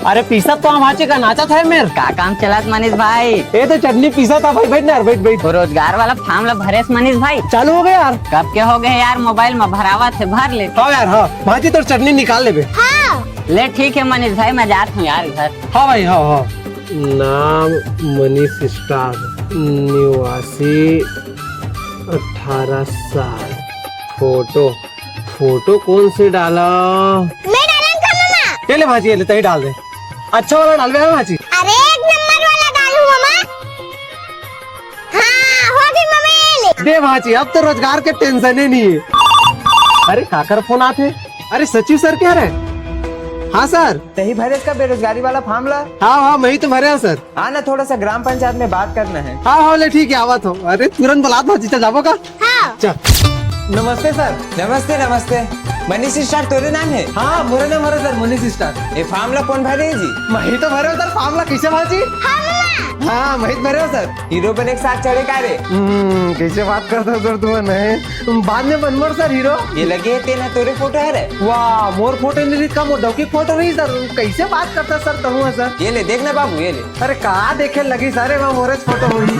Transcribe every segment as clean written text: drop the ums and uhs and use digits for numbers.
अरे पीसा तो हम भाजी का नाचा था मेरे। का काम चलात मनीष भाई? ये तो चटनी पीसा था भाई। बैठ ना यार, बैठ बैठ। वो रोजगार वाला फार्म ला भरेस मनीष भाई? चालू हो गया यार। कब के हो गए यार? मोबाइल में भरावा थे, भर ले। हाँ यार हाँ, भाजी तो चटनी निकाल ले बे। ले ठीक है मनीष भाई, मैं जाता हूँ यार घर। हाँ भाई हाँ हाँ। नाम मनीष स्टार, निवासी 18 साल। फोटो फोटो कौन से डाला? मैं डालूंगा मामा। ये ले भाजी, ये ले तही डाल दे। अच्छा वाला डाल बे भाजी। अरे एक नंबर वाला डालू मामा। हाँ हो गई मामा, ये ले। दे भाजी, अब तो रोजगार के टेंशन ही नहीं है। अरे काकर फोन आते? अरे सचिव सर क्या रहे? हाँ सर। तही भरे इसका बेरोजगारी वाला फॉर्म ला। हाँ हाँ मैं ही तो भरे हूँ सर। हाँ ना, थोड़ा सा ग्राम पंचायत में बात करना है। हाँ हाँ ले ठीक है, आवत हो। अरे तुरंत बुला भाजी, चल जाबो का? हाँ। चल। नमस्ते सर। नमस्ते नमस्ते। मनीष स्टार तोरे नाम है? हाँ मोरे नाम हमारे सर मनीष स्टार। ये फॉर्म ला कौन भरे जी? मैं ही तो भरे हूँ सर फॉर्म ला। कैसे भाजी? हाँ मैं ही भरे हूँ सर। हीरो बने के साथ चढ़े का रे? कैसे बात करते हो सर तुम? नहीं बाद में बनमोर सर हीरो। ये लगे है तेना तोरे फोटो है रे? वाह मोर फोटो नहीं का, मोर डौकी फोटो नहीं सर। कैसे बात करता सर तुम सर? ये ले देखना बाबू, ये ले। अरे कहाँ देखे लगी सारे वहाँ मोरेज फोटो हुई।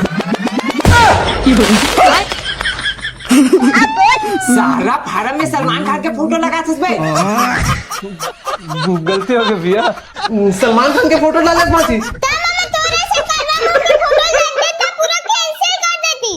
सारा फार्म में सलमान खान के फोटो लगा था इसमें। गलती हो गई भैया, सलमान खान के फोटो डाले भाजी। मामा तोरे से करवा, मम्मी फोटो लग देता, पूरा कैंसिल कर देती।